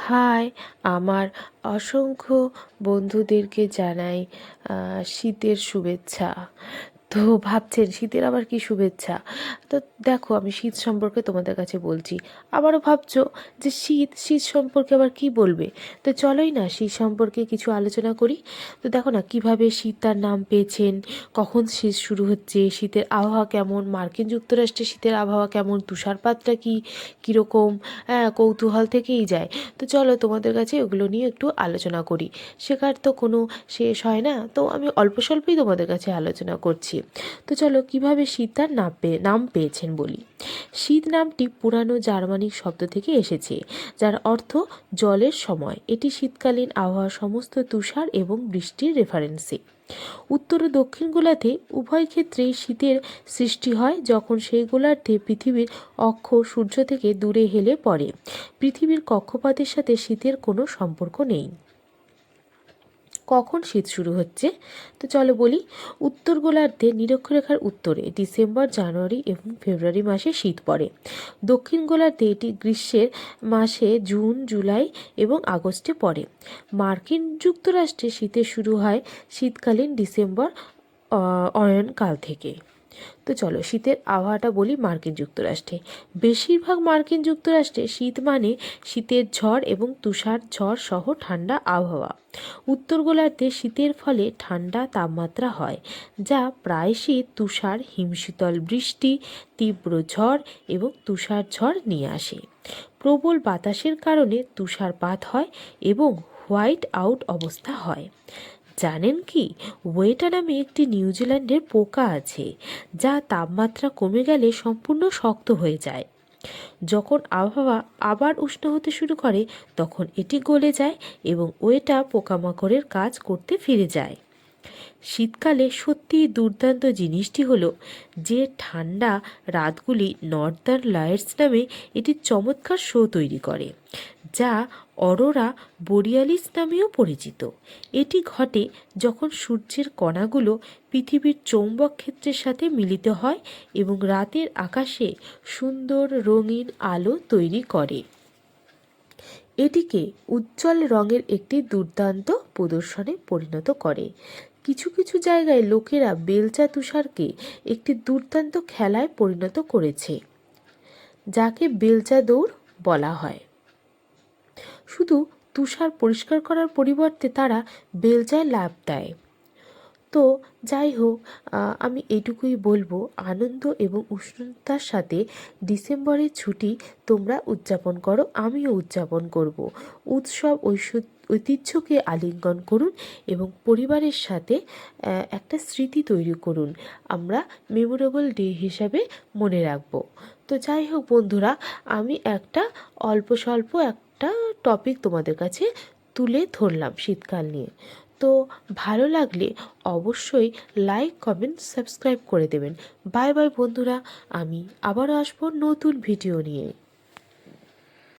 High, আমার অসংখ্য বন্ধুদেরকে জানাই শীতের শুভেচ্ছা। তো ভাবছেন শীতের আবার কি শুভেচ্ছা? তো দেখো, আমি শীত সম্পর্কে তোমাদের কাছে বলছি। আবারও ভাবছো যে শীত শীত সম্পর্কে আবার কি বলবে। তো চলোই না শীত সম্পর্কে কিছু আলোচনা করি। তো দেখো না কিভাবে শীত তার নাম পেয়েছেন, কখন শীত শুরু হচ্ছে, শীতের আবহাওয়া কেমন, মার্কিন যুক্তরাষ্ট্রে শীতের আবহাওয়া কেমন, তুষারপাতটা কীরকম, কৌতূহল থেকেই যায়। তো চলো তোমাদের কাছে ওগুলো নিয়ে একটু আলোচনা করি। শেখার তো কোনো শেষ হয় না, তো আমি অল্প স্বল্পই তোমাদের কাছে আলোচনা করছি। তো চলো কিভাবে শীত তার নাম পেয়েছেন বলি। শীত নামটি পুরানো জার্মানিক শব্দ থেকে এসেছে, যার অর্থ জলের সময়। এটি শীতকালীন আবহাওয়ার সমস্ত তুষার এবং বৃষ্টির রেফারেন্সে। উত্তর ও দক্ষিণ গোলার্ধে উভয় ক্ষেত্রেই শীতের সৃষ্টি হয় যখন সেই গোলার্ধে পৃথিবীর অক্ষ সূর্য থেকে দূরে হেলে পড়ে। পৃথিবীর কক্ষপথের সাথে শীতের কোনো সম্পর্ক নেই। কখন শীত শুরু হচ্ছে? তো চলো বলি। উত্তর গোলার্ধে নিরক্ষরেখার উত্তরে ডিসেম্বর, জানুয়ারি এবং ফেব্রুয়ারি মাসে শীত পড়ে। দক্ষিণ গোলার্ধে এটি গ্রীষ্মের মাসে জুন, জুলাই এবং আগস্টে পড়ে। মার্কিন যুক্তরাষ্ট্রে শীতের শুরু হয় শীতকালীন ডিসেম্বর অয়নকাল থেকে। তো চলো শীতের আবহাওয়াটা বলি। মার্কিন যুক্তরাষ্ট্রে বেশিরভাগ মার্কিন যুক্তরাষ্ট্রে শীত মানে শীতের ঝড় এবং তুষার ঝড় সহ ঠান্ডা আবহাওয়া। উত্তর গোলার্ধে শীতের ফলে ঠান্ডা তাপমাত্রা হয়, যা প্রায়শই তুষার, হিমশীতল বৃষ্টি, তীব্র ঝড় এবং তুষার ঝড় নিয়ে আসে। প্রবল বাতাসের কারণে তুষারপাত হয় এবং হোয়াইট আউট অবস্থা হয়। জানেন কি, ওয়েটা নামে একটি নিউজিল্যান্ডের পোকা আছে, যা তাপমাত্রা কমে গেলে সম্পূর্ণ শক্ত হয়ে যায়। যখন আবহাওয়া আবার উষ্ণ হতে শুরু করে তখন এটি গলে যায় এবং ওয়েটা পোকামাকড়ের কাজ করতে ফিরে যায়। শীতকালে সত্যিই দুর্দান্ত জিনিসটি হলো যে ঠান্ডা রাতগুলি নর্দার্ন লাইটস নামে এটি চমৎকার শো তৈরি করে, যা অরোরা বোরিয়ালিস নামেও পরিচিত। এটি ঘটে যখন সূর্যের কণাগুলো পৃথিবীর চৌম্বক ক্ষেত্রের সাথে মিলিত হয় এবং রাতের আকাশে সুন্দর রঙিন আলো তৈরি করে। এটিকে উজ্জ্বল রঙের একটি দুর্দান্ত প্রদর্শনে পরিণত করে। কিছু কিছু জায়গায় লোকেরা বেলচা তুষারকে একটি দুর্দান্ত খেলায় পরিণত করেছে, যাকে বেলচা দৌড় বলা হয়। শুধু তুষার পরিষ্কার করার পরিবর্তে তারা বেলচায় লাফ দেয়। তো যাই হোক, আমি এটুকুই বলবো, আনন্দ এবং উষ্ণতার সাথে ডিসেম্বরের ছুটি তোমরা উদযাপন করো, আমিও উদযাপন করব। উৎসব ঐতিহ্যকে আলিঙ্গন করুন এবং পরিবারের সাথে একটা স্মৃতি তৈরি করুন, আমরা মেমোরেবল ডে হিসাবে মনে রাখবো। তো যাই হোক বন্ধুরা, আমি একটা অল্প স্বল্প একটা টপিক তোমাদের কাছে তুলে ধরলাম শীতকাল নিয়ে। তো ভালো লাগলে অবশ্যই লাইক, কমেন্ট, সাবস্ক্রাইব করে দেবেন। বাই বাই বন্ধুরা, আমি আবারও আসবো নতুন ভিডিও নিয়ে।